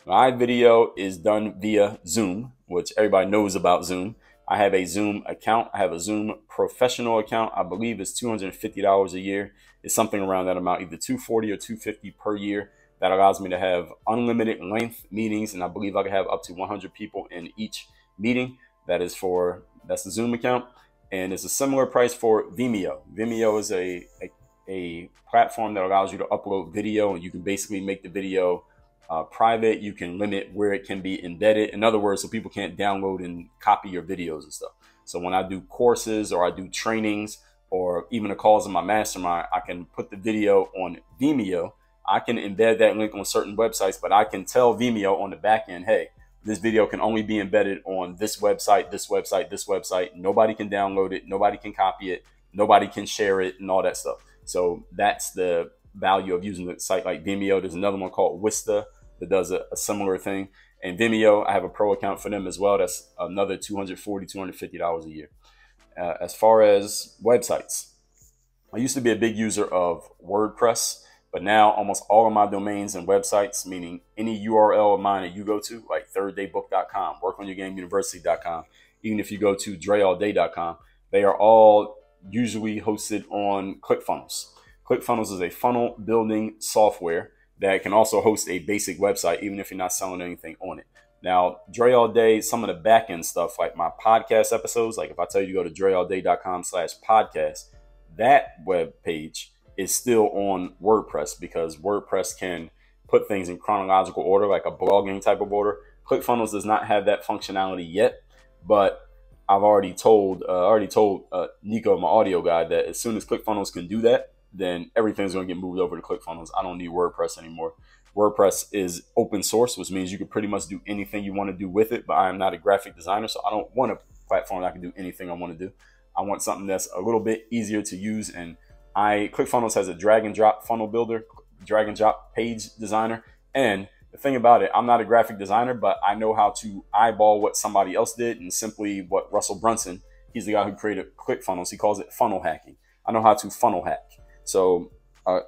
my video is done via Zoom, which everybody knows about Zoom. I have a Zoom account. I have a Zoom professional account. I believe it's $250 a year. It's something around that amount, either $240 or $250 per year. That allows me to have unlimited length meetings, and I believe I can have up to 100 people in each meeting. That's the Zoom account, and it's a similar price for Vimeo. Vimeo is a platform that allows you to upload video, and you can basically make the video private. You can limit where it can be embedded. In other words, so people can't download and copy your videos and stuff. So when I do courses or I do trainings or even the calls in my mastermind, I can put the video on Vimeo. I can embed that link on certain websites, but I can tell Vimeo on the back end, hey, this video can only be embedded on this website, this website, this website. Nobody can download it. Nobody can copy it. Nobody can share it and all that stuff. So that's the value of using a site like Vimeo. There's another one called Wista that does a similar thing. And Vimeo, I have a pro account for them as well. That's another $240, $250 a year. As far as websites, I used to be a big user of WordPress. But now almost all of my domains and websites, meaning any URL of mine that you go to, like thirddaybook.com, workonyourgameuniversity.com, even if you go to dreallday.com, they are all usually hosted on ClickFunnels. ClickFunnels is a funnel building software that can also host a basic website, even if you're not selling anything on it. Now, Dre All Day, some of the back end stuff, like my podcast episodes, like if I tell you to go to dreallday.com/podcast, that web page is still on WordPress because WordPress can put things in chronological order, like a blogging type of order. ClickFunnels does not have that functionality yet, but I've already told Nico, my audio guy, that as soon as ClickFunnels can do that, then everything's going to get moved over to ClickFunnels. I don't need WordPress anymore. WordPress is open source, which means you can pretty much do anything you want to do with it, but I am not a graphic designer, so I don't want a platform that I can do anything I want to do. I want something that's a little bit easier to use, and ClickFunnels has a drag and drop funnel builder, drag and drop page designer. And the thing about it, I'm not a graphic designer, but I know how to eyeball what somebody else did, and simply what Russell Brunson, he's the guy who created ClickFunnels, he calls it funnel hacking. I know how to funnel hack. So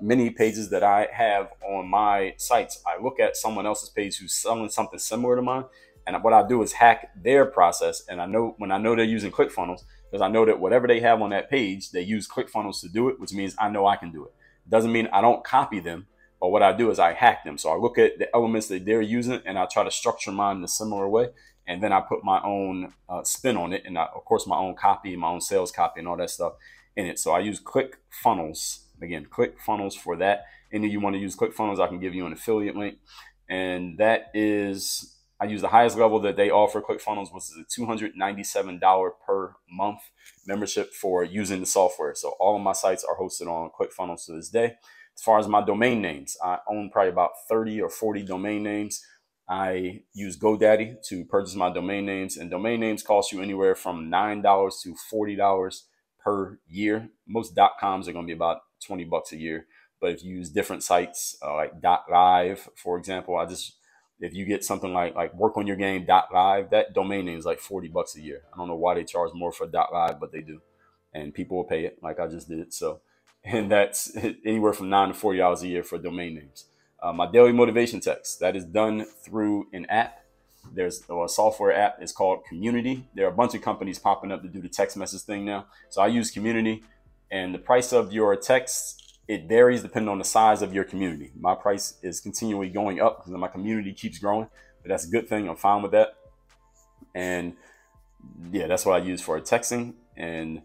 many pages that I have on my sites, I look at someone else's page who's selling something similar to mine, and what I do is hack their process. And I know when I know they're using ClickFunnels, because I know that whatever they have on that page, they use ClickFunnels to do it, which means I know I can do it. Doesn't mean I don't copy them, but what I do is I hack them. So I look at the elements that they're using, and I try to structure mine in a similar way, and then I put my own spin on it, and of course my own copy, my own sales copy, and all that stuff in it. So I use ClickFunnels. Again, ClickFunnels for that. And if you want to use ClickFunnels, I can give you an affiliate link. And that is, I use the highest level that they offer, ClickFunnels, which is a $297 per month membership for using the software. So all of my sites are hosted on ClickFunnels to this day. As far as my domain names, I own probably about 30 or 40 domain names. I use GoDaddy to purchase my domain names, and domain names cost you anywhere from $9 to $40 per year. Most .coms are going to be about $20 a year. But if you use different sites like .live, for example, if you get something like workonyourgame.live, that domain name is like $40 a year. I don't know why they charge more for .live, but they do. And people will pay it like I just did. So, and that's anywhere from $9 to $40 a year for domain names. My daily motivation text, that is done through an app. There's a software app. It's called Community. There are a bunch of companies popping up to do the text message thing now. So I use Community, and the price of your text, it varies depending on the size of your community. My price is continually going up because my community keeps growing, but that's a good thing. I'm fine with that. And yeah, that's what I use for texting. And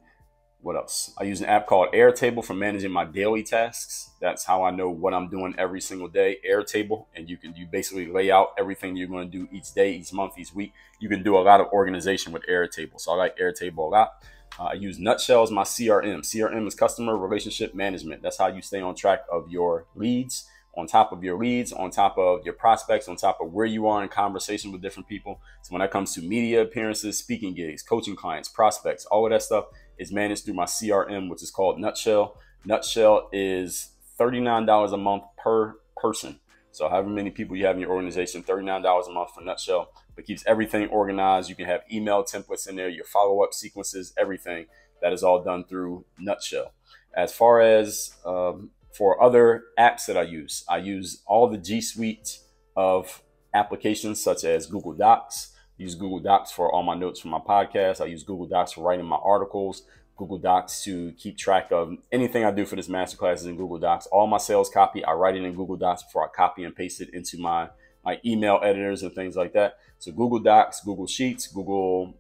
what else? I use an app called Airtable for managing my daily tasks. That's how I know what I'm doing every single day. Airtable, and you basically lay out everything you're going to do each day, each month, each week. You can do a lot of organization with Airtable. So I like Airtable a lot. I use Nutshell as my CRM. CRM is customer relationship management. That's how you stay on track of your leads, on top of your leads, on top of your prospects, on top of where you are in conversation with different people. So when it comes to media appearances, speaking gigs, coaching clients, prospects, all of that stuff is managed through my CRM, which is called Nutshell. Nutshell is $39 a month per person. So however many people you have in your organization, $39 a month for Nutshell, but keeps everything organized. You can have email templates in there, your follow-up sequences, everything. That is all done through Nutshell. As far as for other apps that I use all the G Suite of applications such as Google Docs. I use Google Docs for all my notes from my podcast. I use Google Docs for writing my articles. Google Docs to keep track of anything I do for this masterclass is in Google Docs. All my sales copy, I write it in Google Docs before I copy and paste it into my email editors and things like that. So Google Docs, Google Sheets, Google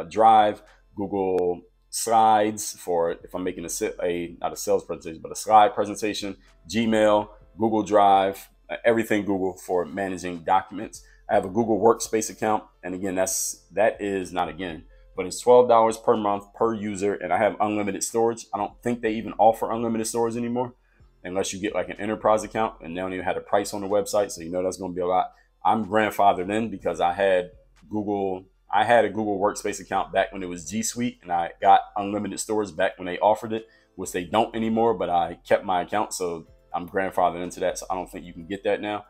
Drive, Google Slides for if I'm making not a sales presentation, but a slide presentation, Gmail, Google Drive, everything Google for managing documents. I have a Google Workspace account. And again, but it's $12 per month per user, and I have unlimited storage. I don't think they even offer unlimited storage anymore unless you get like an enterprise account, and they don't even have a price on the website. So you know that's going to be a lot. I'm grandfathered in because I had a Google Workspace account back when it was G Suite, and I got unlimited storage back when they offered it, which they don't anymore, but I kept my account. So I'm grandfathered into that. So I don't think you can get that now.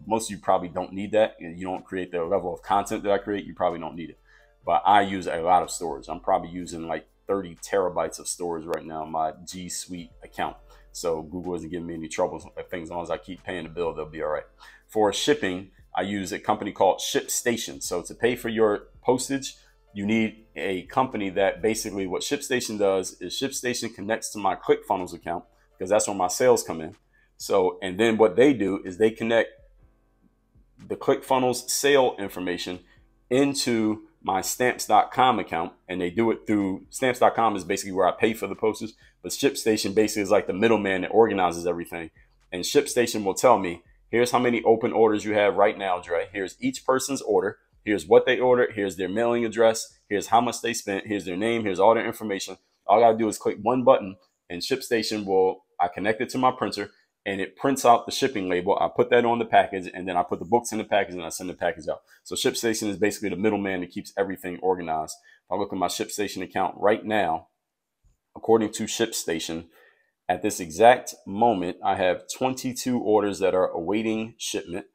Most of you probably don't need that. You don't create the level of content that I create. You probably don't need it. But I use a lot of storage. I'm probably using like 30 terabytes of storage right now on my G Suite account. So Google isn't giving me any trouble. As long as I keep paying the bill, they'll be all right. For shipping, I use a company called ShipStation. So to pay for your postage, you need a company that basically what ShipStation does is ShipStation connects to my ClickFunnels account because that's where my sales come in. So, and then what they do is they connect the ClickFunnels sale information into my stamps.com account, and they do it through stamps.com is basically where I pay for the postage, but ShipStation basically is like the middleman that organizes everything. And ShipStation will tell me, here's how many open orders you have right now, Dre. Here's each person's order. Here's what they ordered. Here's their mailing address. Here's how much they spent. Here's their name. Here's all their information. All I gotta do is click one button, and ShipStation will I connect it to my printer, and it prints out the shipping label. I put that on the package, and then I put the books in the package, and I send the package out. So ShipStation is basically the middleman that keeps everything organized. If I look at my ShipStation account right now, according to ShipStation, at this exact moment, I have 22 orders that are awaiting shipment.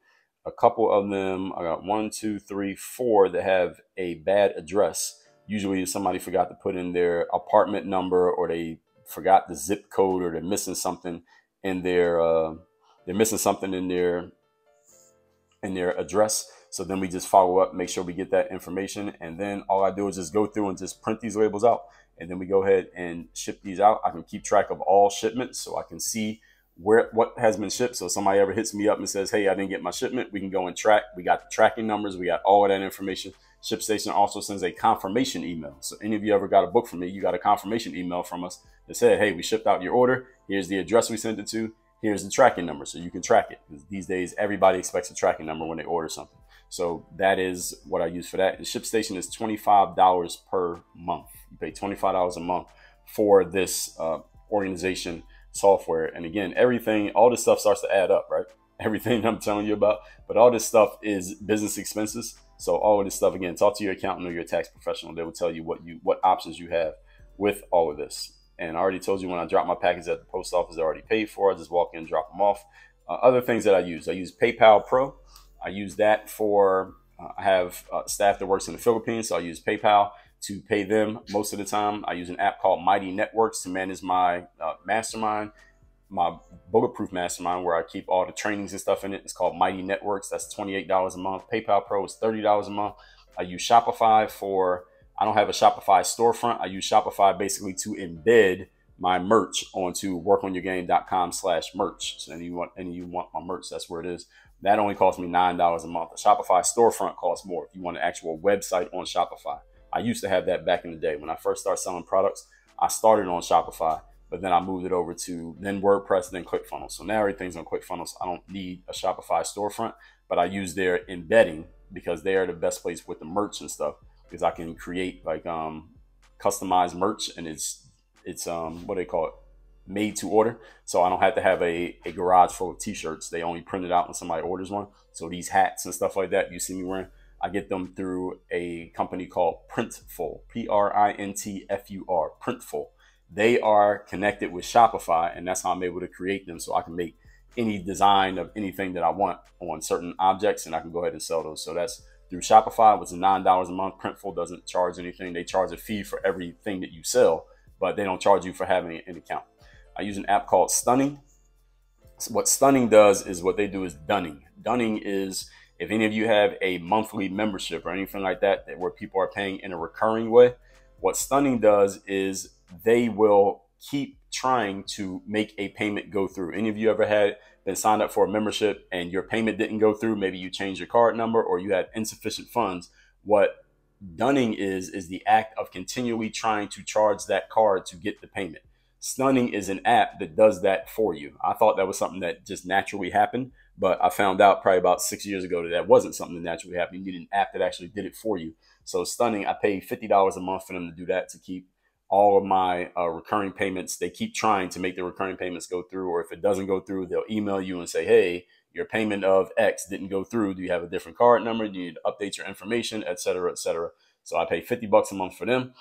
A couple of them, I got 1, 2, 3, 4 that have a bad address. Usually somebody forgot to put in their apartment number, or they forgot the zip code, or they're missing something in their address. So then we just follow up, make sure we get that information, and then all I do is just go through and just print these labels out, and then we go ahead and ship these out. I can keep track of all shipments, so I can see what has been shipped. So if somebody ever hits me up and says, hey, I didn't get my shipment, we can go and track. We got the tracking numbers, we got all of that information. ShipStation also sends a confirmation email. So any of you ever got a book from me, you got a confirmation email from us that said, hey, we shipped out your order. Here's the address we sent it to. Here's the tracking number, so you can track it. Because these days, everybody expects a tracking number when they order something. So that is what I use for that. And ShipStation is $25 per month. You pay $25 a month for this organization software. And again, all this stuff starts to add up, right? Everything I'm telling you about, but all this stuff is business expenses. So all of this stuff, again, talk to your accountant or your tax professional. They will tell you what options you have with all of this. And I already told you, when I drop my package at the post office, they're already paid for. I just walk in, drop them off. Other things that I use PayPal Pro. I use that for, I have staff that works in the Philippines, so I use PayPal to pay them most of the time. I use an app called Mighty Networks to manage my mastermind, my bulletproof mastermind, where I keep all the trainings and stuff in it. It's called Mighty Networks. That's $28 a month. PayPal Pro is $30 a month. I use Shopify I don't have a Shopify storefront. I use Shopify basically to embed my merch onto workonyourgame.com/merch. So you want my merch, that's where it is. That only costs me $9 a month. A Shopify storefront costs more if you want an actual website on Shopify. I used to have that back in the day. When I first started selling products, I started on Shopify, but then I moved it over to then WordPress, then ClickFunnels. So now everything's on ClickFunnels. I don't need a Shopify storefront, but I use their embedding because they are the best place with the merch and stuff, because I can create like customized merch, and it's what they call it, made to order. So I don't have to have a garage full of t-shirts. They only print it out when somebody orders one. So these hats and stuff like that you see me wearing, I get them through a company called Printful, Printfur, Printful. They are connected with Shopify, and that's how I'm able to create them. So I can make any design of anything that I want on certain objects, and I can go ahead and sell those. So that's through Shopify, which is $9 a month. Printful doesn't charge anything. They charge a fee for everything that you sell, but they don't charge you for having an account. I use an app called Stunning. So what Stunning does is, what they do is dunning. Dunning is, if any of you have a monthly membership or anything like that, where people are paying in a recurring way, what Stunning does is they will keep trying to make a payment go through. Any of you ever been signed up for a membership and your payment didn't go through? Maybe you changed your card number or you had insufficient funds. What dunning is the act of continually trying to charge that card to get the payment. Stunning is an app that does that for you. I thought that was something that just naturally happened, but I found out probably about 6 years ago that wasn't something that naturally happened. You need an app that actually did it for you. So Stunning, I pay $50 a month for them to do that, to keep all of my recurring payments. They keep trying to make the recurring payments go through, or if it doesn't go through, they'll email you and say, hey, your payment of X didn't go through. Do you have a different card number? Do you need to update your information, et cetera, et cetera. So I pay $50 a month for them.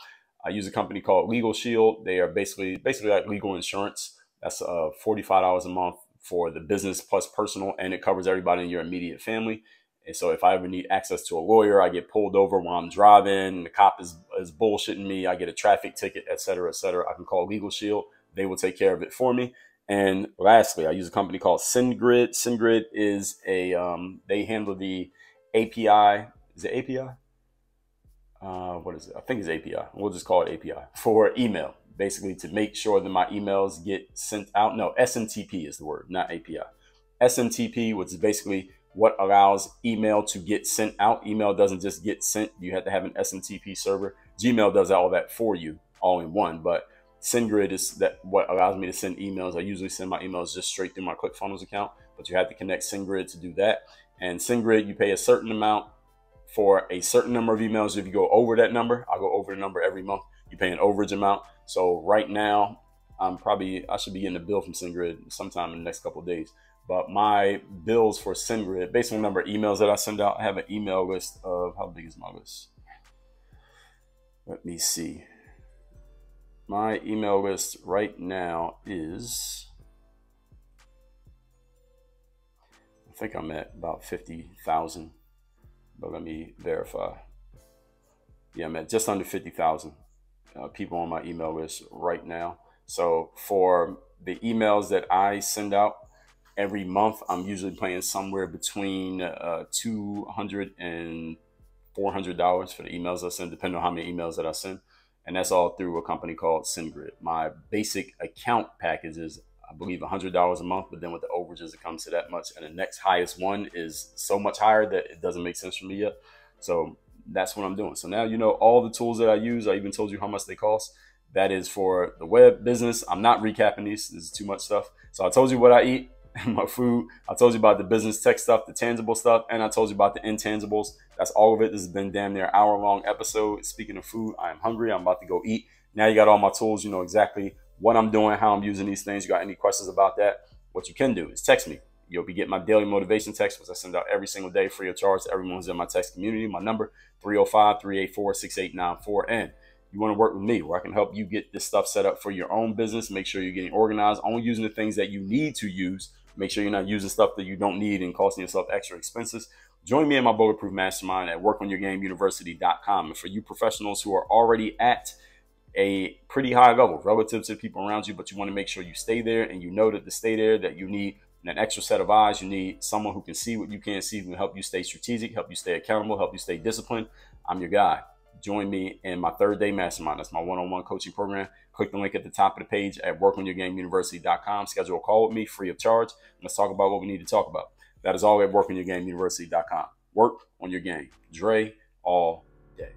I use a company called Legal Shield. They are basically like legal insurance. That's $45 a month for the business plus personal, and it covers everybody in your immediate family. And so if I ever need access to a lawyer, I get pulled over while I'm driving, the cop is bullshitting me, I get a traffic ticket, et cetera, I can call Legal Shield. They will take care of it for me. And lastly, I use a company called SendGrid. SendGrid is they handle the API. Is it API? What is it? I think it's API. We'll just call it API for email, basically to make sure that my emails get sent out. No, SMTP is the word, not API. SMTP, which is basically what allows email to get sent out. Email doesn't just get sent. You have to have an SMTP server. Gmail does all that for you all in one, but SendGrid is what allows me to send emails. I usually send my emails just straight through my ClickFunnels account, but you have to connect SendGrid to do that. And SendGrid, you pay a certain amount for a certain number of emails. If you go over that number, I'll go over the number every month. You pay an overage amount. So right now, I should be getting a bill from SendGrid sometime in the next couple of days. But my bills for SendGrid, based on the number of emails that I send out, I have an email list of, how big is my list? Let me see. My email list right now is, I think I'm at about 50,000, but let me verify. Yeah, I'm at just under 50,000 people on my email list right now. So for the emails that I send out every month, I'm usually paying somewhere between $200 and $400 for the emails I send, depending on how many emails that I send. And that's all through a company called SendGrid. My basic account package is, I believe, $100 a month, but then with the overages, it comes to that much. And the next highest one is so much higher that it doesn't make sense for me yet. So that's what I'm doing. So now you know all the tools that I use. I even told you how much they cost. That is for the web business. I'm not recapping these. This is too much stuff. So I told you what I eat, my food. I told you about the business tech stuff, the tangible stuff, and I told you about the intangibles. That's all of it. This has been damn near an hour-long episode. Speaking of food, I am hungry. I'm about to go eat. Now you got all my tools. You know exactly what I'm doing, how I'm using these things. You got any questions about that? What you can do is text me. You'll be getting my daily motivation text, which I send out every single day free of charge to everyone who's in my text community. My number, 305-384-6894. And you want to work with me where I can help you get this stuff set up for your own business. Make sure you're getting organized, only using the things that you need to use. Make sure you're not using stuff that you don't need and costing yourself extra expenses. Join me in my Bulletproof Mastermind at workonyourgameuniversity.com. And for you professionals who are already at a pretty high level relative to people around you, but you want to make sure you stay there, and you know that to stay there, that you need an extra set of eyes. You need someone who can see what you can't see, who can help you stay strategic, help you stay accountable, help you stay disciplined. I'm your guy. Join me in my 3rd-day mastermind. That's my one-on-one coaching program. Click the link at the top of the page at workonyourgameuniversity.com. Schedule a call with me free of charge. Let's talk about what we need to talk about. That is all at workonyourgameuniversity.com. Work on your game. Dre all day.